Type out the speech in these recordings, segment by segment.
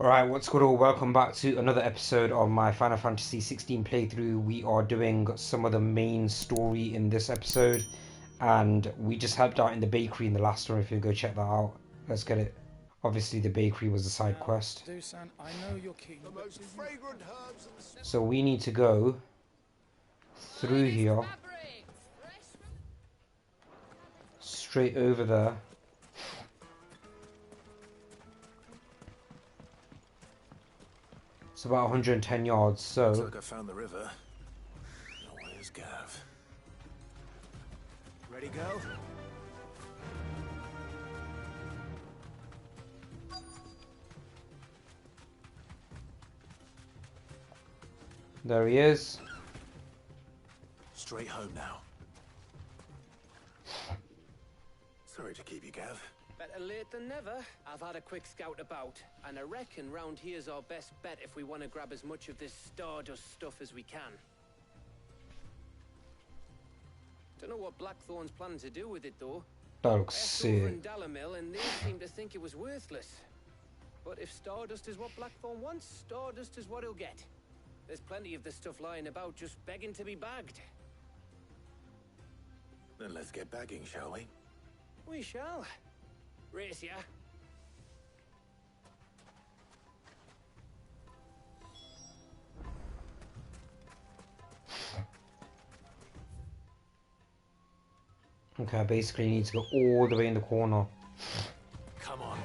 Alright, what's good all? Welcome back to another episode of my Final Fantasy 16 playthrough. We are doing some of the main story in this episode, and we just helped out in the bakery in the last one. If you go check that out, let's get it. Obviously the bakery was a side quest. I know you're keen, the most fragrant herbs and So we need to go through here, straight over there. It's about 110 yards, so... Looks like I found the river. Now where's Gav? Ready, go? There he is. Straight home now. Sorry to keep you, Gav. Better late than never. I've had a quick scout about, and I reckon round here's our best bet if we want to grab as much of this stardust stuff as we can. Don't know what Blackthorn's planning to do with it though. That looks I asked over in sick. Dalamil, and they seem to think it was worthless. But if stardust is what Blackthorn wants, stardust is what he'll get. There's plenty of this stuff lying about, just begging to be bagged. Then let's get bagging, shall we? We shall. Race ya. Okay, I basically need to go all the way in the corner. Come on.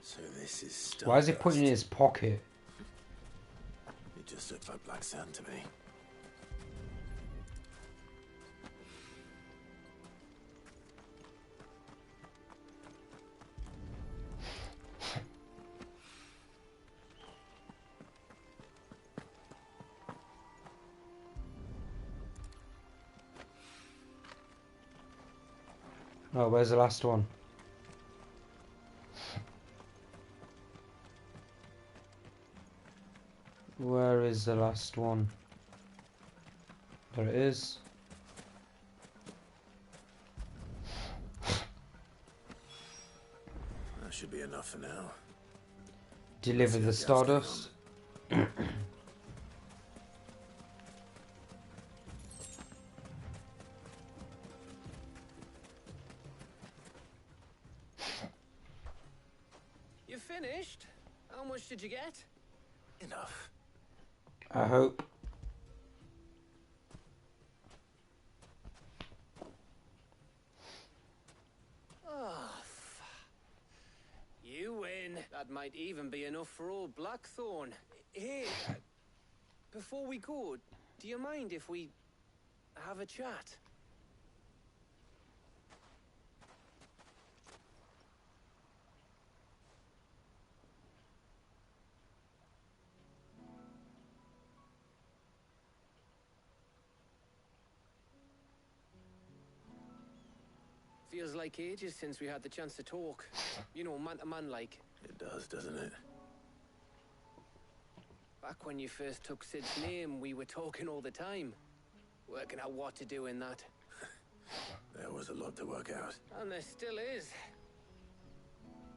So this is stardust. Why is he putting it in his pocket? It just looks like black sand to me. Oh, where's the last one? Where is the last one? There it is. That should be enough for now. Deliver the stardust. You finished? How much did you get? Enough. I hope. Oh, you win. That might even be enough for old Blackthorn. Hey, before we go, do you mind if we have a chat? Feels like ages since we had the chance to talk. You know, man to man like. It does, doesn't it? Back when you first took Sid's name, we were talking all the time. Working out what to do in that. There was a lot to work out. And there still is.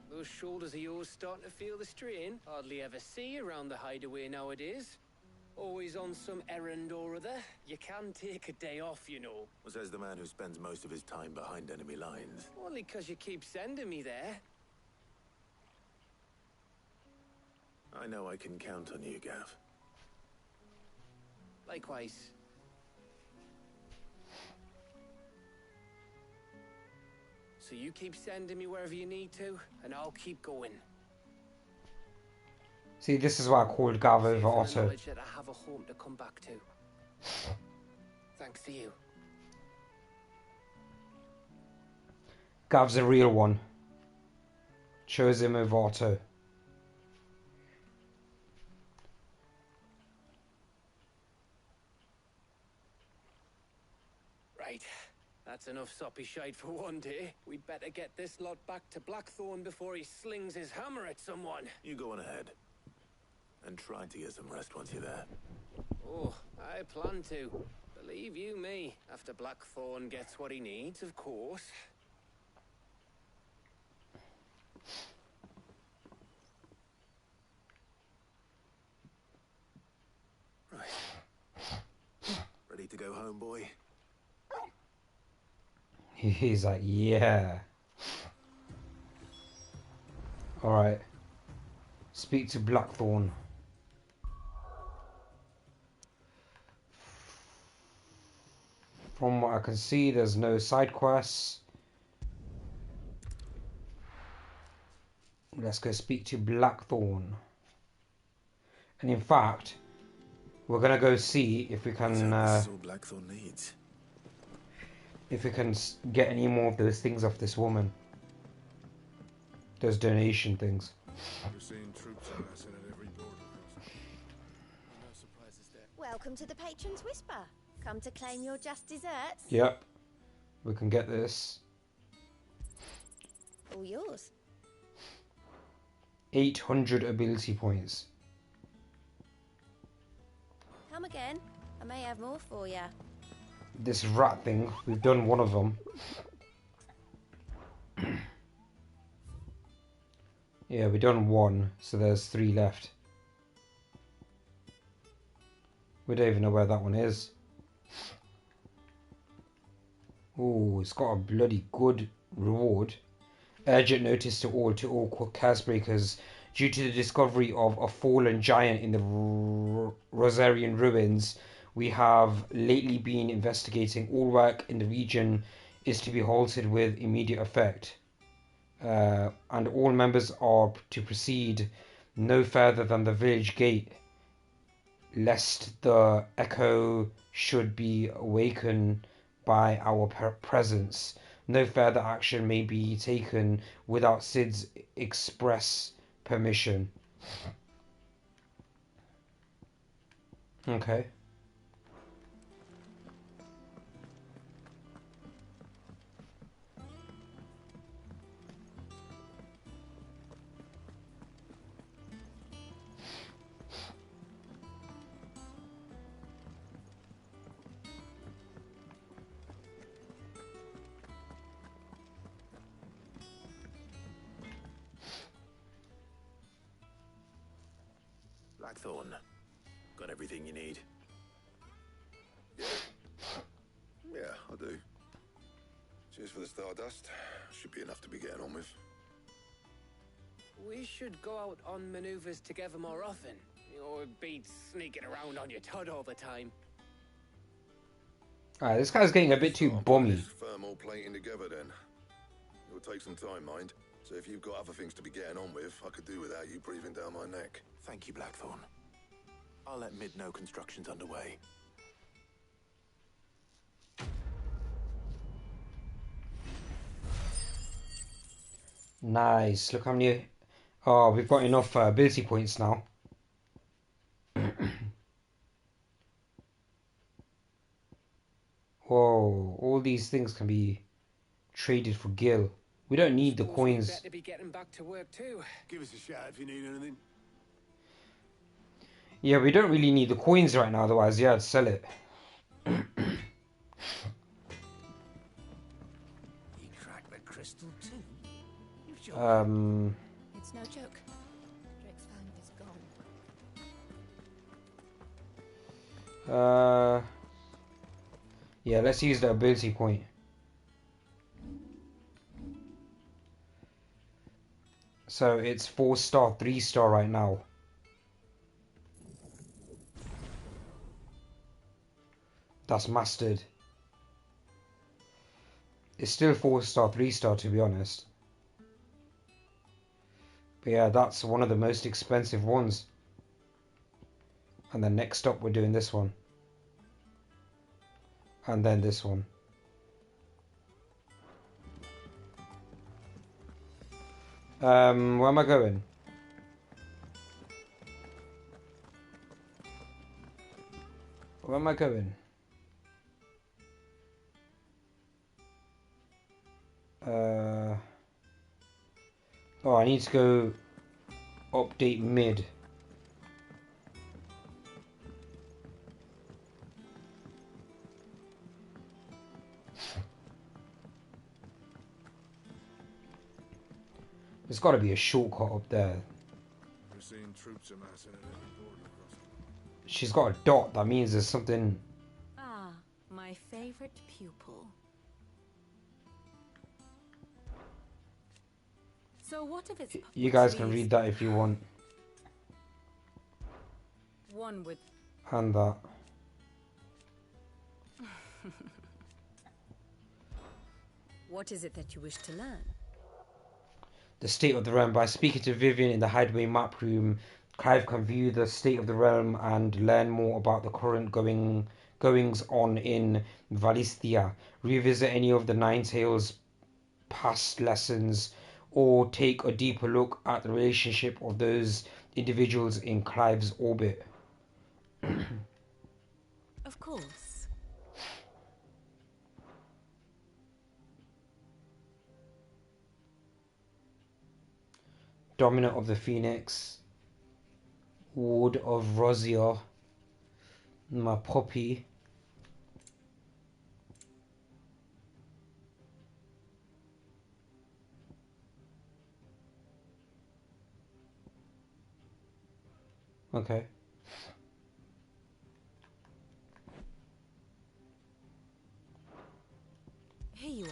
Those shoulders of yours starting to feel the strain. Hardly ever see you around the hideaway nowadays. Always on some errand or other. You can take a day off, you know. Says the man who spends most of his time behind enemy lines. Only 'cause you keep sending me there. I know I can count on you, Gav. Likewise. So you keep sending me wherever you need to, and I'll keep going. See, this is why I called Gav Safe over in the Otto. knowledge that I have a home to come back to. Thanks to you. Gav's a real one. Chose him over Otto. Right. That's enough soppy shite for one day. We'd better get this lot back to Blackthorn before he slings his hammer at someone. You go on ahead. And try to get some rest once you're there. Oh, I plan to. Believe you me, after Blackthorn gets what he needs, of course. Right. Ready to go home, boy? He's like, yeah. Alright. Speak to Blackthorn. From what I can see, there's no side quests. Let's go speak to Blackthorn. And in fact, we're gonna go see if we can Blackthorn needs. if we can get any more of those things off this woman. Those donation things. You're seeing troops amassing at every border. No surprises there. Welcome to the Patron's Whisper. Come to claim your just desserts. Yep. We can get this. All yours. 800 ability points. Come again. I may have more for you. This rat thing, we've done one of them. Yeah, we've done one, so there's 3 left. We don't even know where that one is. Oh, it's got a bloody good reward. Urgent notice to all Cursebreakers. Due to the discovery of a fallen giant in the Rosarian ruins, we have lately been investigating. All work in the region is to be halted with immediate effect. And all members are to proceed no further than the village gate, lest the echo should be awakened by our presence. No further action may be taken without Sid's express permission. Okay. Blackthorn. Got everything you need? Yeah, I do. Cheers for the stardust. Should be enough to be getting on with. We should go out on maneuvers together more often. Or beat sneaking around on your Todd all the time. Alright, this guy's getting a bit too bummy. Thermal plating together then. It'll take some time, mind. So if you've got other things to be getting on with, I could do without you breathing down my neck. Thank you, Blackthorn. I'll let Mid know construction's underway. Nice. Look how many... Oh, we've got enough ability points now. Whoa, all these things can be traded for gil. We don't need the coins. Better be getting back to work too. Give us a shout if you need anything. Yeah, we don't really need the coins right now, otherwise, yeah, I'd sell it. You cracked the crystal too? You sure? It's no joke. Drake's fang is gone. Yeah, let's use the ability point. So it's 4-star, 3-star right now. That's mastered. It's still 4-star, 3-star to be honest. But yeah, that's one of the most expensive ones. And then next up we're doing this one. And then this one. Where am I going? Where am I going? Oh, I need to go update mid. There's got to be a shortcut up there. We're seeing troops amassing at every border crossing. She's got a dot. That means there's something. Ah, my favorite pupil. So what if it's You guys can read that if you want. one with And that. what is it that you wish to learn? The state of the realm. By speaking to Vivian in the Hideaway map room, Clive can view the state of the realm and learn more about the current goings on in Valisthea, revisit any of the Nine Tails past lessons, or take a deeper look at the relationship of those individuals in Clive's orbit. Of course. Dominant of the Phoenix, Ward of Rosier, my puppy. Okay. Here you are.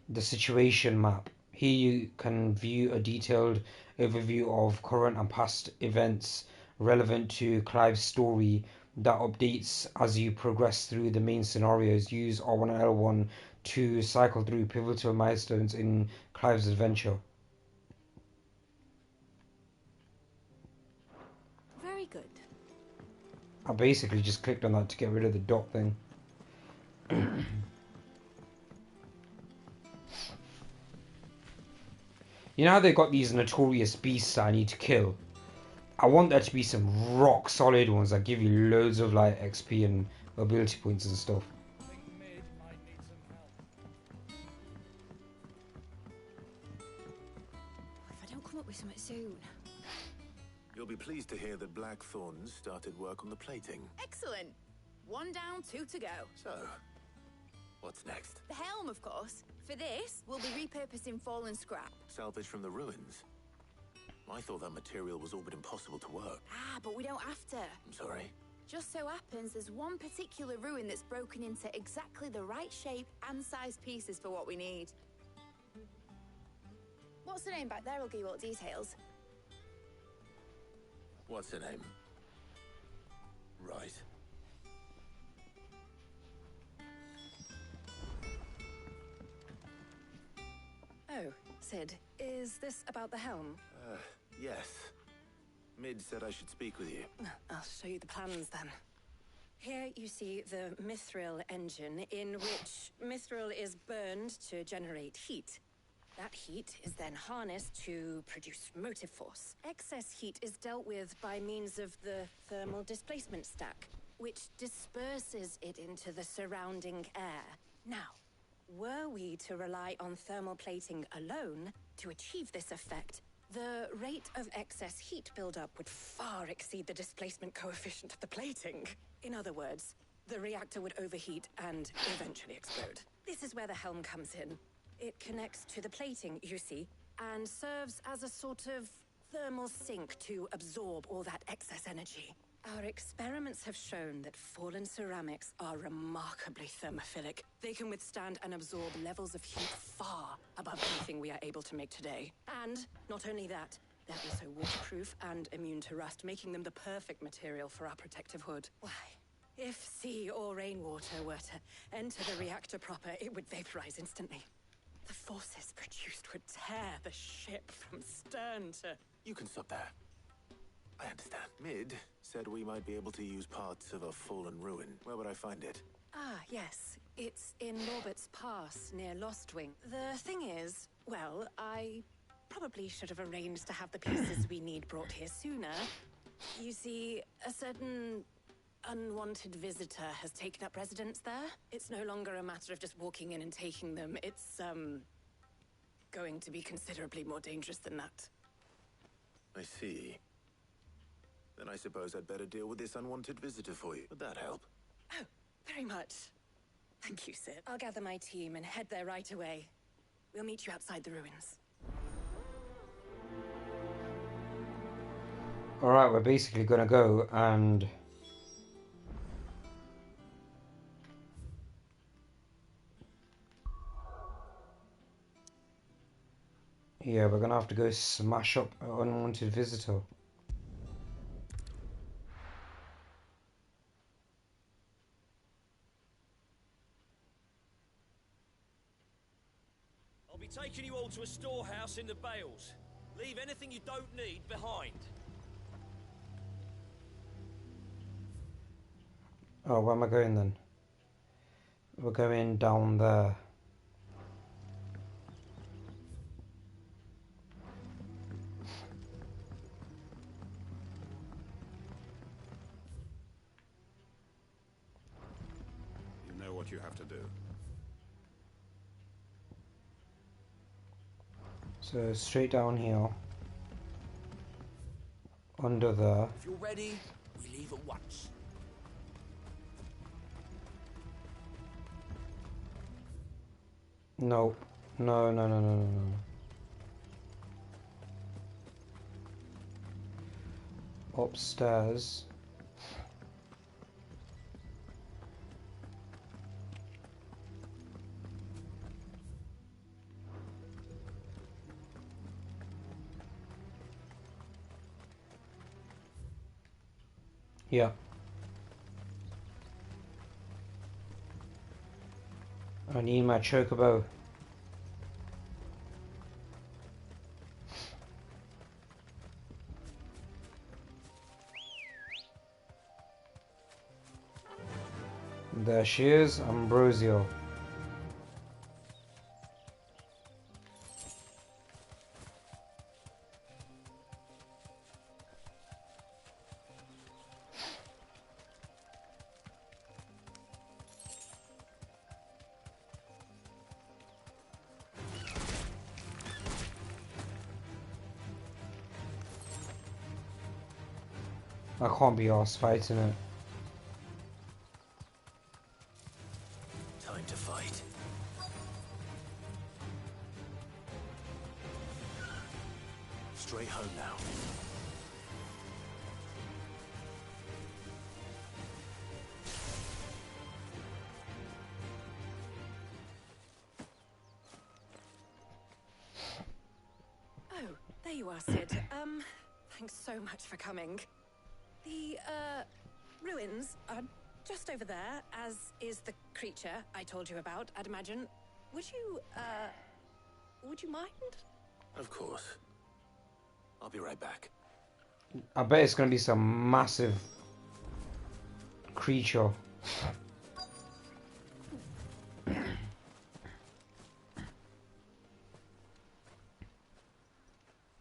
The situation map. Here you can view a detailed overview of current and past events relevant to Clive's story that updates as you progress through the main scenarios. Use R1 and L1 to cycle through pivotal milestones in Clive's adventure. Very good. I basically just clicked on that to get rid of the dot thing. You know how they got these notorious beasts that I need to kill? I want there to be some rock solid ones that give you loads of like XP and ability points and stuff. If I don't come up with something soon. You'll be pleased to hear that Blackthorn started work on the plating. Excellent. One down, two to go. So, what's next? The helm, of course. For this, we'll be repurposing fallen scrap. Salvage from the ruins. I thought that material was all but impossible to work. Ah, but we don't have to. I'm sorry. Just so happens there's one particular ruin that's broken into exactly the right shape and size pieces for what we need. What's the name back there? I'll give you all the details. What's her name? Right. Oh, Sid, is this about the helm? Yes. Mid said I should speak with you. I'll show you the plans then. Here you see the mithril engine, in which mithril is burned to generate heat. That heat is then harnessed to produce motive force. Excess heat is dealt with by means of the thermal displacement stack, which disperses it into the surrounding air. Now, were we to rely on thermal plating alone to achieve this effect, the rate of excess heat buildup would far exceed the displacement coefficient of the plating. In other words, the reactor would overheat and eventually explode. This is where the helm comes in. It connects to the plating, you see, and serves as a sort of thermal sink to absorb all that excess energy. Our experiments have shown that fallen ceramics are remarkably thermophilic. They can withstand and absorb levels of heat far above anything we are able to make today. And not only that, they're also waterproof and immune to rust, making them the perfect material for our protective hood. Why, if sea or rainwater were to enter the reactor proper, it would vaporize instantly. The forces produced would tear the ship from stern to... You can stop there. I understand. Mid said we might be able to use parts of a fallen ruin. Where would I find it? Ah, yes. It's in Norbert's Pass, near Lostwing. The thing is, well, I probably should have arranged to have the pieces we need brought here sooner. You see, a certain unwanted visitor has taken up residence there. It's no longer a matter of just walking in and taking them. It's, going to be considerably more dangerous than that. I see. Then I suppose I'd better deal with this unwanted visitor for you. Would that help? Oh, very much. Thank you, Sid. I'll gather my team and head there right away. We'll meet you outside the ruins. Alright, we're basically gonna go and... yeah, we're gonna have to go smash up an unwanted visitor. I'll be taking you all to a storehouse in the Bales. Leave anything you don't need behind. Oh, where am I going then? We're going down there. You know what you have to do. So straight down here. Under there. If you're ready, we leave at once. No. No, no, no, no, no, no. Upstairs. Yeah. I need my chocobo. There she is, Ambrosio. I can't be arsed fighting it. Time to fight. Straight home now. Oh, there you are, Sid. Thanks so much for coming. The, ruins are just over there, as is the creature I told you about, I'd imagine. Would you mind? Of course. I'll be right back. I bet it's gonna be some massive creature.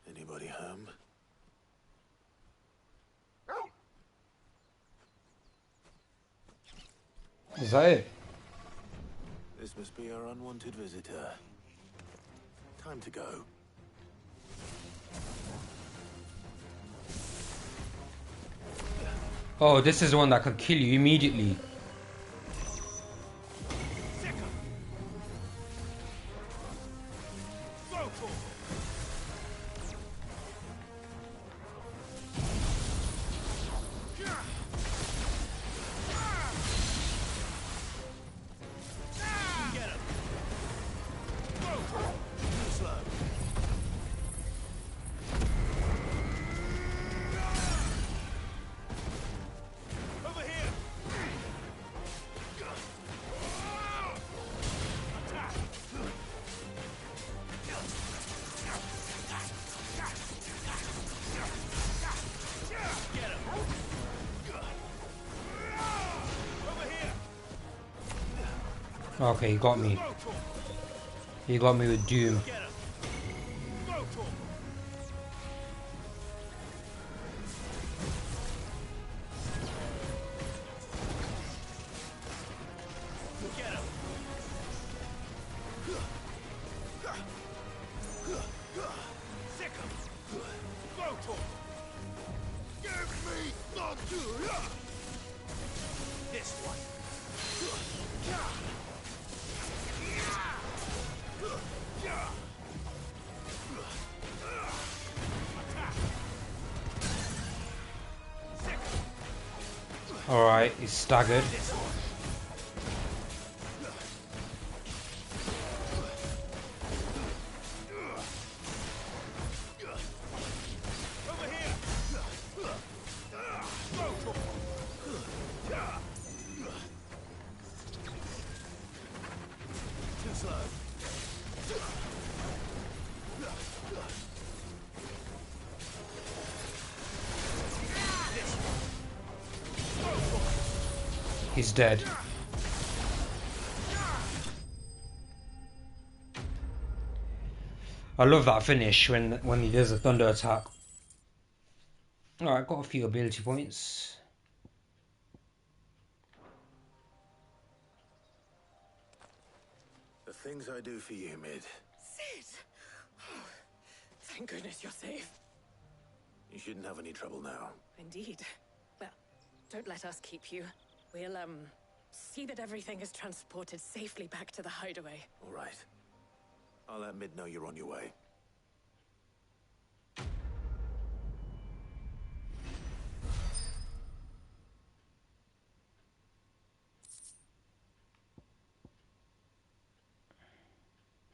Anybody home? Is that it? This must be our unwanted visitor. Time to go. Oh, this is the one that could kill you immediately. Okay, he got me. He got me with Doom. Sick 'em. Go to 'em. Give me the this one. All right, he's staggered. He's dead. I love that finish when he does a thunder attack. Alright, got a few ability points. The things I do for you, Mid. Sid! Oh, thank goodness you're safe. You shouldn't have any trouble now. Indeed. Well, don't let us keep you. We'll, see that everything is transported safely back to the hideaway. All right. I'll let Mid know you're on your way.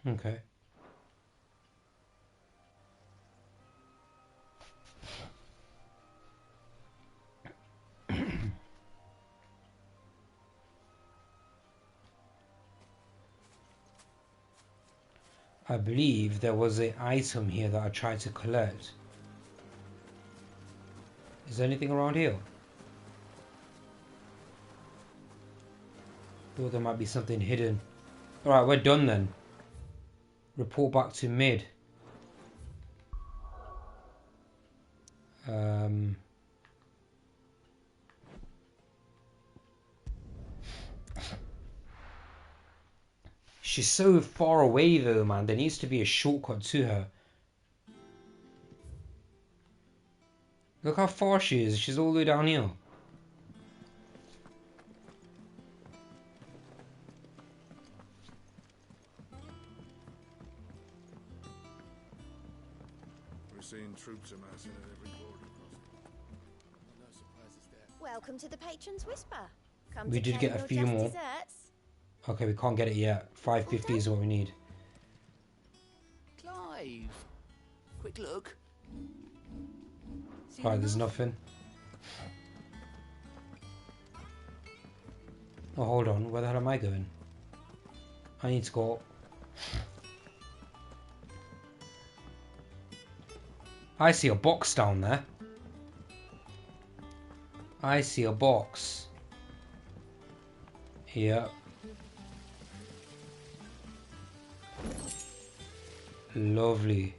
Okay. I believe there was an item here that I tried to collect. Is there anything around here? Thought there might be something hidden. Alright, we're done then. Report back to Mid. She's so far away though, man. There needs to be a shortcut to her. Look how far she is. She's all the way down here. We're seeing troops amassing at every border crossing. No surprises there. Welcome to the Patron's Whisper. Come We to did claim get a your few just more. desserts. Okay, we can't get it yet. 550 is what we need. Clive, quick look. Alright, there's nothing. Oh, hold on. Where the hell am I going? I need to go up. I see a box down there. I see a box. Here. Lovely.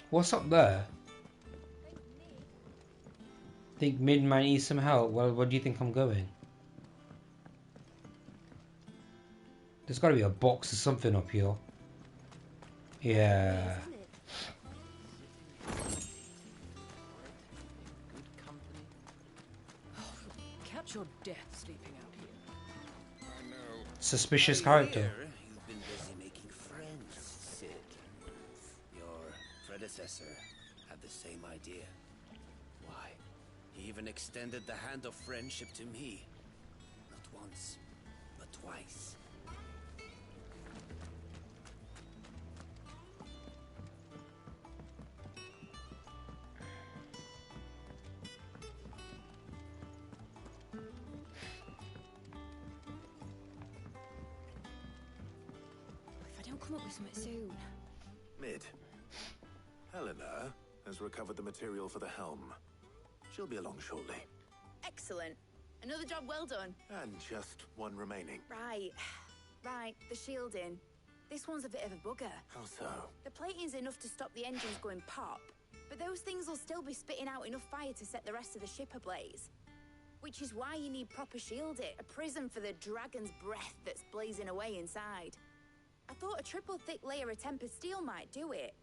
What's up there? Think Mid might need some help. Well, where do you think I'm going? There's got to be a box or something up here. Yeah. Catch your death sleeping out here. I know. Suspicious character. You've been busy making friends, Sid. Your predecessor had the same idea. Why? He even extended the hand of friendship to me. Not once, but twice. If I don't come up with something soon. Mid. Helena has recovered the material for the helm. She'll be along shortly. Excellent. Another job well done. And just one remaining. Right. Right, the shielding. This one's a bit of a bugger. How so? The plating's enough to stop the engines going pop, but those things will still be spitting out enough fire to set the rest of the ship ablaze. Which is why you need proper shielding, a prison for the dragon's breath that's blazing away inside. I thought a triple thick layer of tempered steel might do it.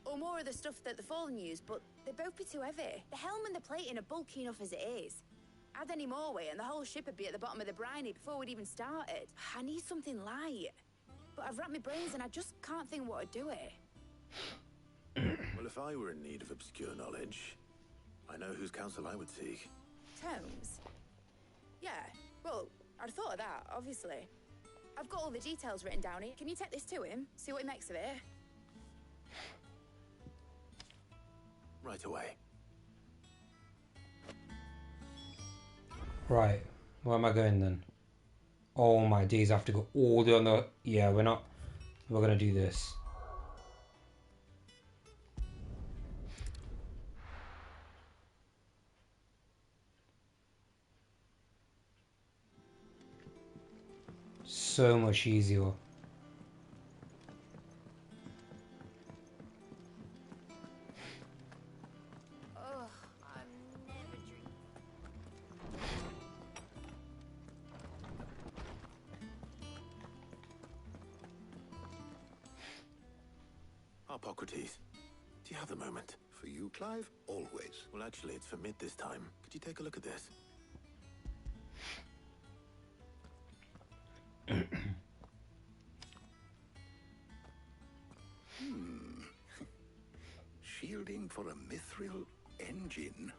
Or more of the stuff that the Fallen use, but they'd both be too heavy. The helm and the plating are bulky enough as it is. Add any more weight and the whole ship would be at the bottom of the briny before we'd even started. I need something light. But I've racked my brains and I just can't think what would do it. Well, if I were in need of obscure knowledge, I know whose counsel I would seek. Tomes? Yeah, well, I'd thought of that, obviously. I've got all the details written down here. Can you take this to him? See what he makes of it? Right away. Right. Where am I going then? Oh my days, I have to go all the way on the... Yeah, we're not... We're going to do this. So much easier. Oh, I'm never drink. Hippocrates, do you have a moment? For you, Clive? Always. Well, actually, it's for Mid this time. Could you take a look at this? Shielding for a mithril engine.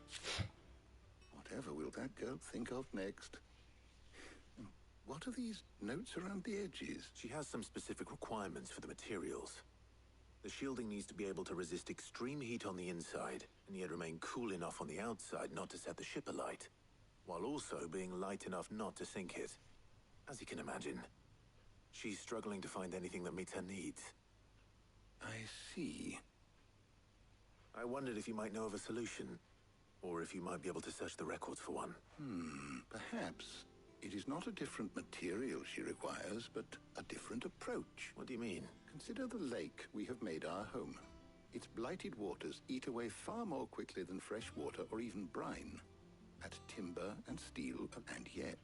Whatever will that girl think of next? What are these notes around the edges? She has some specific requirements for the materials. The shielding needs to be able to resist extreme heat on the inside, and yet remain cool enough on the outside not to set the ship alight, while also being light enough not to sink it. As you can imagine, she's struggling to find anything that meets her needs. I see. I wondered if you might know of a solution, or if you might be able to search the records for one. Perhaps. It is not a different material she requires, but a different approach. What do you mean? Consider the lake we have made our home. Its blighted waters eat away far more quickly than fresh water or even brine. At timber and steel, and yet,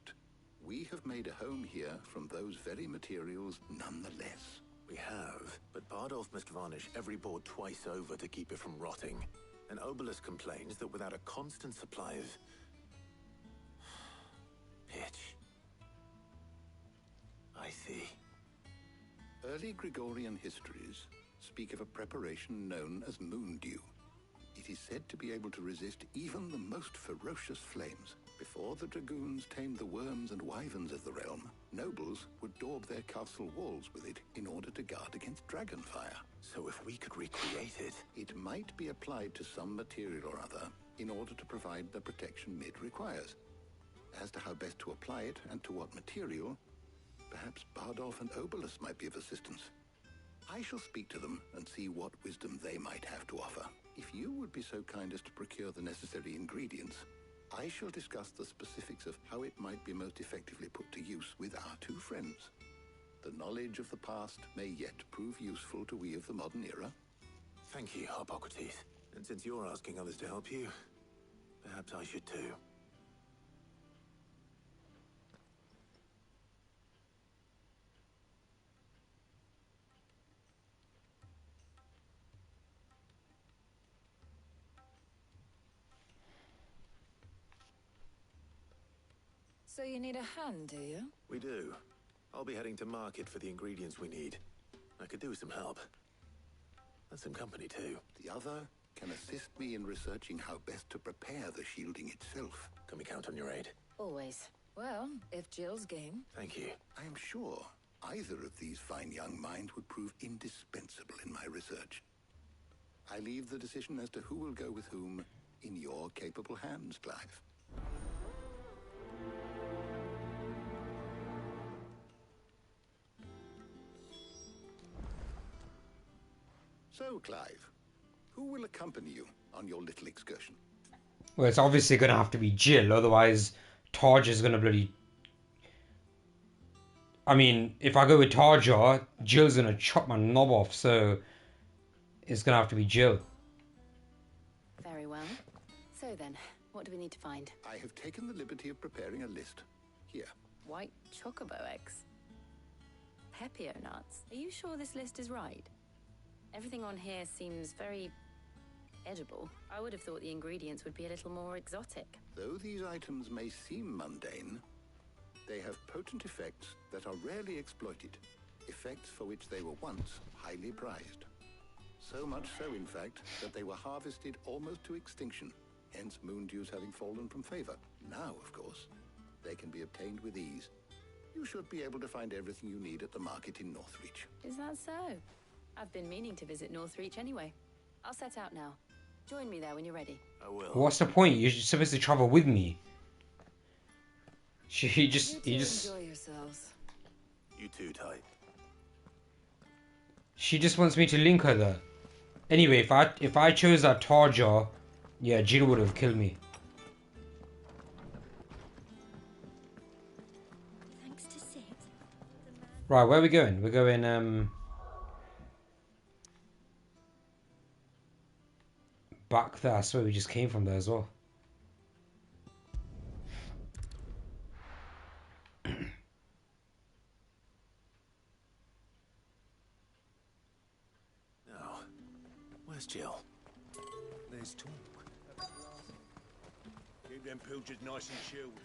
we have made a home here from those very materials nonetheless. We have, but Bardolph must varnish every board twice over to keep it from rotting. And Obelisk complains that without a constant supply of... pitch. I see. Early Gregorian histories speak of a preparation known as moon dew. It is said to be able to resist even the most ferocious flames. Before the dragoons tamed the worms and wyverns of the realm, nobles would daub their castle walls with it in order to guard against dragonfire. So if we could recreate it... It might be applied to some material or other in order to provide the protection Mid requires. As to how best to apply it and to what material, perhaps Bardolph and Obelisk might be of assistance. I shall speak to them and see what wisdom they might have to offer. If you would be so kind as to procure the necessary ingredients, I shall discuss the specifics of how it might be most effectively put to use with our two friends. The knowledge of the past may yet prove useful to we of the modern era. Thank you, Hippocrates. And since you're asking others to help you, perhaps I should too. So you need a hand, do you? We do. I'll be heading to market for the ingredients we need. I could do with some help. And some company too. The other can assist me in researching how best to prepare the shielding itself. Can we count on your aid? Always. Well, if Jill's game. Thank you. I am sure either of these fine young minds would prove indispensable in my research. I leave the decision as to who will go with whom in your capable hands, Clive. So, Clive, who will accompany you on your little excursion? Well, it's obviously going to have to be Jill, otherwise Tarja's gonna bloody... I mean, if I go with Tarja, Jill's gonna chop my knob off, so it's gonna have to be Jill. Very well. So then, what do we need to find? I have taken the liberty of preparing a list. Here. White chocobo eggs. Pepio nuts. Are you sure this list is right? Everything on here seems very edible. I would have thought the ingredients would be a little more exotic. Though these items may seem mundane, they have potent effects that are rarely exploited. Effects for which they were once highly prized. So much so, in fact, that they were harvested almost to extinction, hence moon dews having fallen from favor. Now, of course, they can be obtained with ease. You should be able to find everything you need at the market in Northreach. Is that so? I've been meaning to visit Northreach anyway. I'll set out now. Join me there when you're ready. I will. What's the point? You're supposed to travel with me. He just... Enjoy yourselves. You too, Ty. She just wants me to link her there. Anyway, if I chose that Tarja, yeah, Jill would have killed me. Thanks to Sid. Right, where are we going? We're going back there. I swear we just came from there as well. Now, where's Jill? There's talk. Keep them pilchers nice and chilled.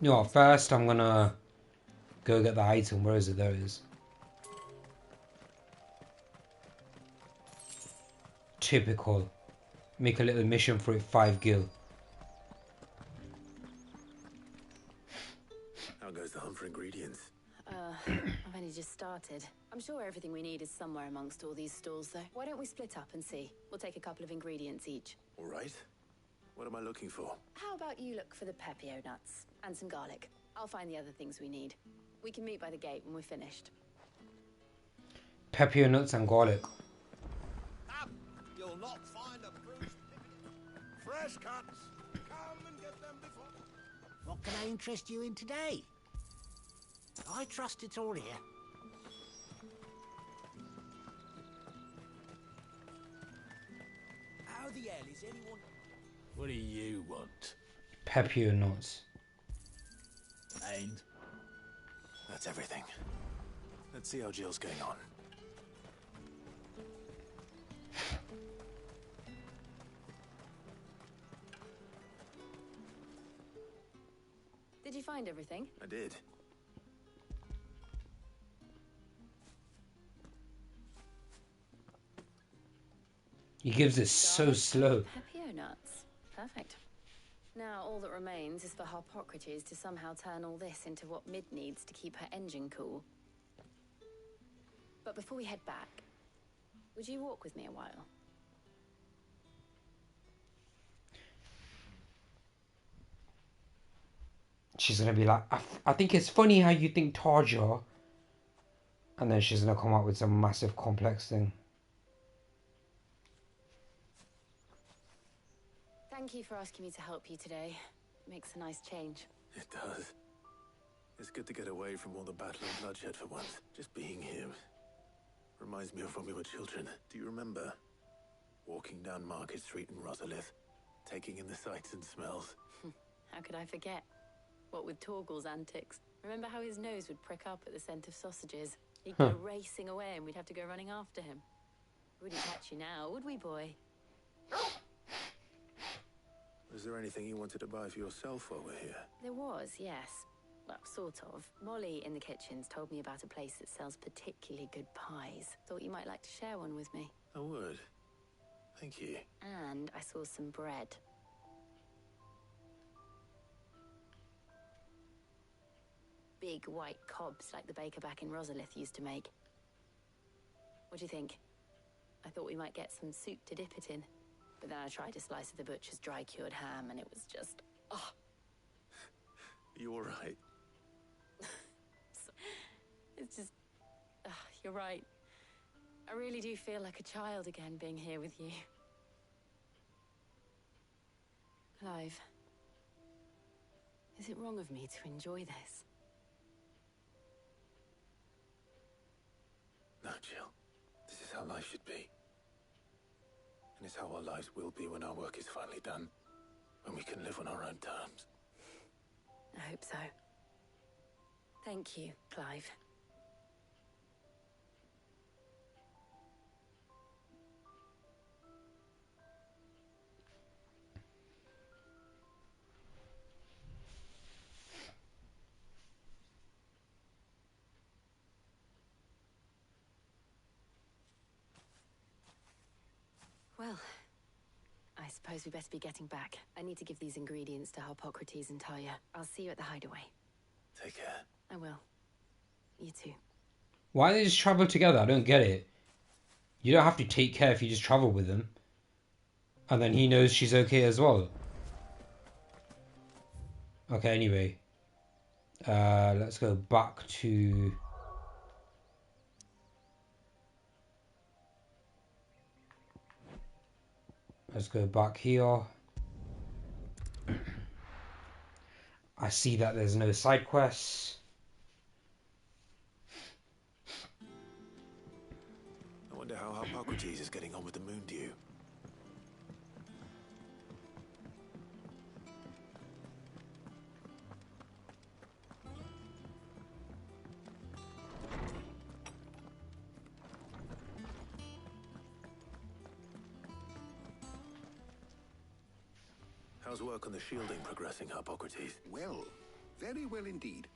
You know what, first I'm gonna go get the item. Where is it? There it is. Typical. Make a little mission for it, 5 gil. How goes the hunt for ingredients? I've only just started. I'm sure everything we need is somewhere amongst all these stalls, though. Why don't we split up and see? We'll take a couple of ingredients each. All right. What am I looking for? How about you look for the pepio nuts and some garlic? I'll find the other things we need. We can meet by the gate when we're finished. Pepper nuts and garlic. You'll not find a bruised fresh cuts. Come and get them before. What can I interest you in today? I trust it's all here. How the hell is anyone... What do you want? Pepper nuts. And? That's everything. Let's see how Jill's going on. Did you find everything? I did. He gives it so slow. Pepio nuts. Perfect. Now all that remains is for Harpocrates to somehow turn all this into what Mid needs to keep her engine cool. But before we head back, would you walk with me a while? She's gonna be like, I think it's funny how you think Tarja, and then she's gonna come out with some massive complex thing. Thank you for asking me to help you today. It makes a nice change. It does. It's good to get away from all the battle and bloodshed for once. Just being here reminds me of when we were children. Do you remember? Walking down Market Street in Rosalith, taking in the sights and smells. How could I forget? What with Torgal's antics. Remember how his nose would prick up at the scent of sausages? He'd go racing away and we'd have to go running after him. We wouldn't catch you now, would we, boy? Was there anything you wanted to buy for yourself while we're here? There was, yes. Well, sort of. Molly in the kitchens told me about a place that sells particularly good pies. Thought you might like to share one with me. I would. Thank you. And I saw some bread. Big white cobs like the baker back in Rosalith used to make. What do you think? I thought we might get some soup to dip it in. But then I tried a slice of the butcher's dry-cured ham and it was just... oh. You all right? It's just... you're right. I really do feel like a child again being here with you. Clive, is it wrong of me to enjoy this? No, Jill. This is how life should be. And it's how our lives will be when our work is finally done. When we can live on our own terms. I hope so. Thank you, Clive. Well, I suppose we best be getting back. I need to give these ingredients to Harpocrates and Talia. I'll see you at the hideaway. Take care. I will. You too. Why do they just travel together? I don't get it. You don't have to take care if you just travel with them. And then he knows she's okay as well. Okay, anyway. Let's go back to... Let's go back here. I see that there's no side quests. I wonder how Harpocrates is getting on with the moon dew. How's work on the shielding progressing, Harpocrates? Well, very well indeed.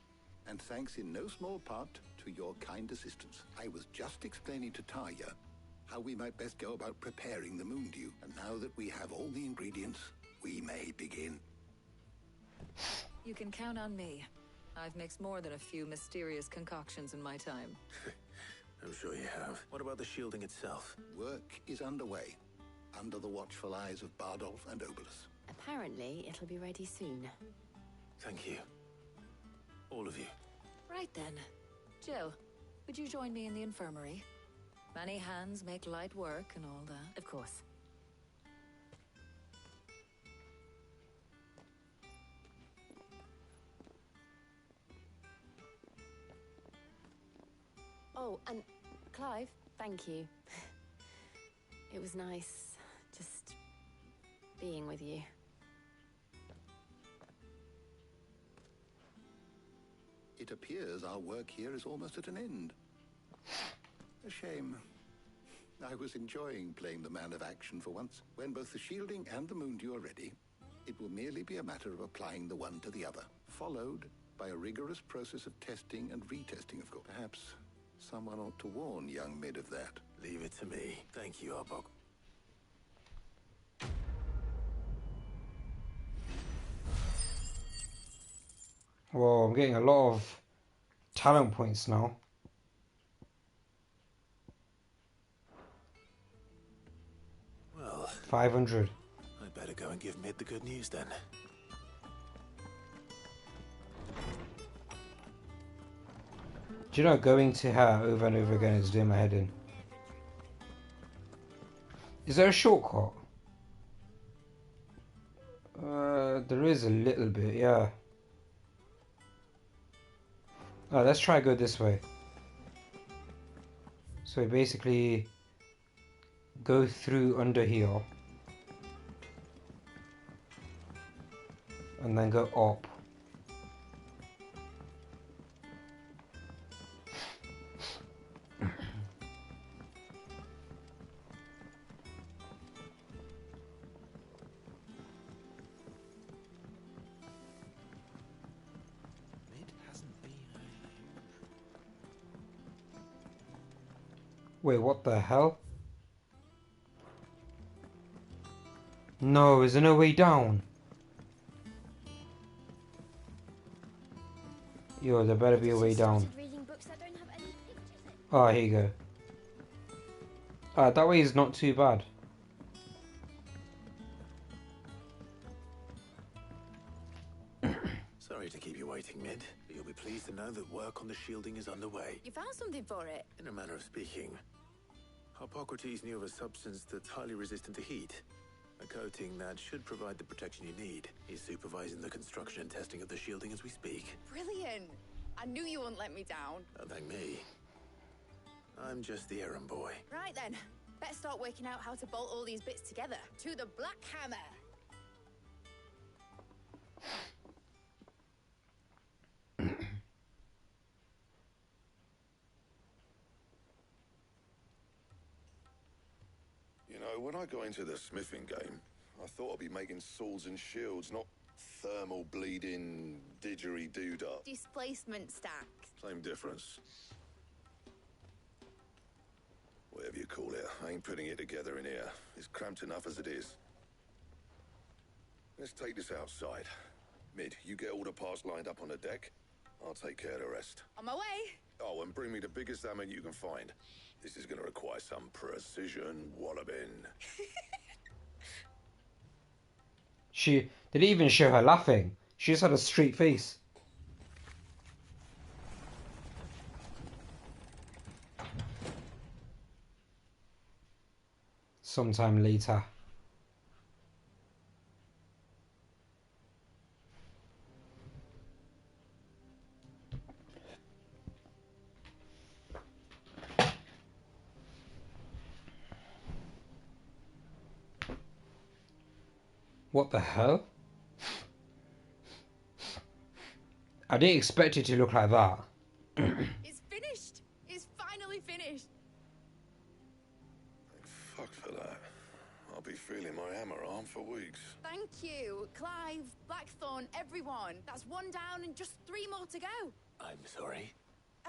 And thanks in no small part to your kind assistance. I was just explaining to Talia how we might best go about preparing the moon dew. And now that we have all the ingredients, we may begin. You can count on me. I've mixed more than a few mysterious concoctions in my time. I'm sure you have. What about the shielding itself? Work is underway, under the watchful eyes of Bardolph and Obolus. Apparently, it'll be ready soon. Thank you. All of you. Right then. Jill, would you join me in the infirmary? Many hands make light work and all that. Of course. Oh, and Clive, thank you. It was nice just being with you. It appears our work here is almost at an end. A shame. I was enjoying playing the man of action for once. When both the shielding and the moon dew are ready, it will merely be a matter of applying the one to the other, followed by a rigorous process of testing and retesting, of course. Perhaps someone ought to warn young Mid of that. Leave it to me. Thank you, Harpoc. Well, I'm getting a lot of talent points now. Well, 500. I'd better go and give Mid the good news then. Do you know, going to her over and over again is doing my head in. Is there a shortcut? There is a little bit, yeah. Oh, let's try go this way. So we basically go through under here and then go up. Wait, what the hell? No, is there no way down? Yo, there better be a way down. Oh, here you go. That way is not too bad. Sorry to keep you waiting, Mid, but you'll be pleased to know that work on the shielding is underway. You found something for it? In a manner of speaking, Harpocrates knew of a substance that's highly resistant to heat. A coating that should provide the protection you need. He's supervising the construction and testing of the shielding as we speak. Brilliant. I knew you wouldn't let me down. Don't thank me. I'm just the errand boy. Right then. Better start working out how to bolt all these bits together. To the Black Hammer. You know, when I got into the smithing game, I thought I'd be making swords and shields, not thermal bleeding didgeridoo-dah. Displacement stack. Same difference. Whatever you call it, I ain't putting it together in here. It's cramped enough as it is. Let's take this outside. Mid, you get all the parts lined up on the deck. I'll take care of the rest. On my way. Oh, and bring me the biggest hammer you can find. This is gonna require some precision walloping. They didn't even show her laughing. She just had a straight face. Sometime later. What the hell? I didn't expect it to look like that. It's finished. It's finally finished. Fuck for that. I'll be feeling my hammer arm for weeks. Thank you. Clive, Blackthorn, everyone. That's one down and just 3 more to go. I'm sorry.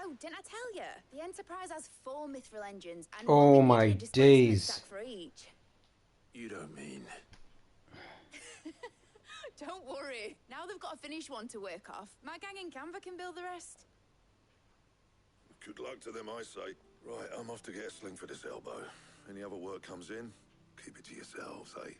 Oh, didn't I tell you? The Enterprise has 4 mithril engines and Oh one my nuclear displacement days. stack for each. You don't mean... Don't worry. Now they've got a finished one to work off. My gang in Canva can build the rest. Good luck to them, I say. Right, I'm off to get a sling for this elbow. Any other work comes in, keep it to yourselves, eh?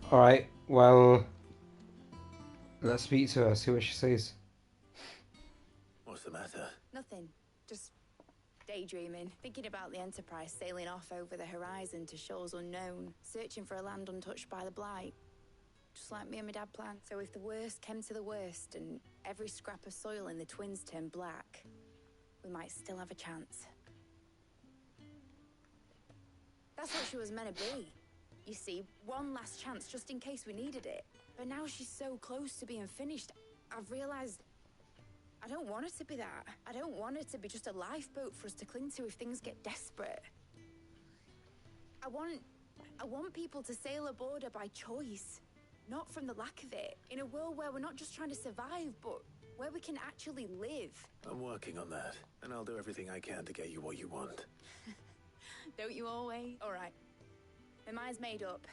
Alright, well, let's speak to her, see what she says. What's the matter? Nothing. Just daydreaming. Thinking about the Enterprise sailing off over the horizon to shores unknown, searching for a land untouched by the Blight. Just like me and my dad planned. So if the worst came to the worst and every scrap of soil in the Twins turned black, we might still have a chance. That's what she was meant to be. You see, one last chance just in case we needed it. But now she's so close to being finished, I've realized I don't want it to be that. I don't want it to be just a lifeboat for us to cling to if things get desperate. I want people to sail aboard her by choice, not from the lack of it. In a world where we're not just trying to survive, but where we can actually live. I'm working on that, and I'll do everything I can to get you what you want. Don't you always? All right. My mind's made up.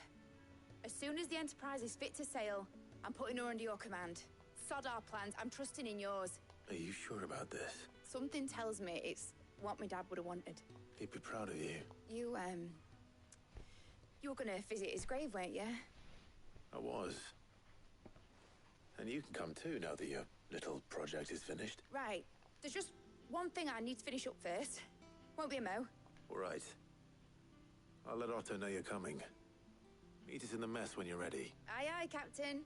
As soon as the Enterprise is fit to sail, I'm putting her under your command. Sod our plans. I'm trusting in yours. Are you sure about this? Something tells me it's what my dad would have wanted. He'd be proud of you. You were gonna visit his grave, weren't you? I was. And you can come too now that your little project is finished. Right. There's just one thing I need to finish up first. Won't be a mo. All right. I'll let Otto know you're coming. Meet us in the mess when you're ready. Aye, aye, Captain.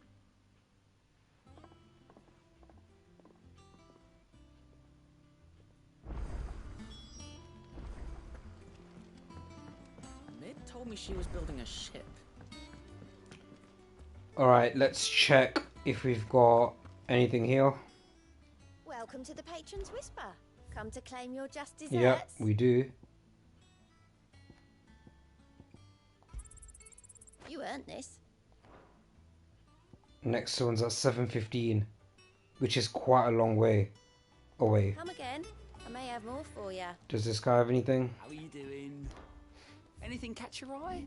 Mid told me she was building a ship. Alright, let's check if we've got anything here. Welcome to the Patron's Whisper. Come to claim your just desserts. Yep, we do. You earned this. Next one's at 7:15, which is quite a long way away. Come again. I may have more for you. Does this guy have anything? How are you doing? Anything catch your eye?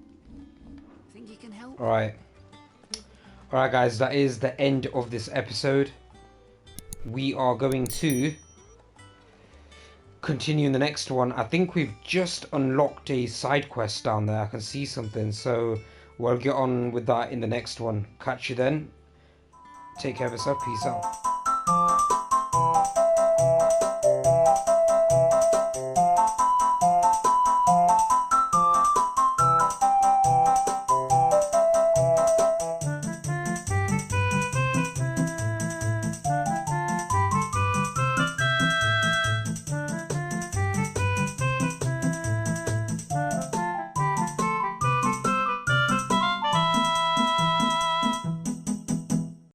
Think you can help? Alright. Alright guys, that is the end of this episode. We are going to continue in the next one. I think we've just unlocked a side quest down there. I can see something, so we'll get on with that in the next one. Catch you then. Take care of yourself. Peace out.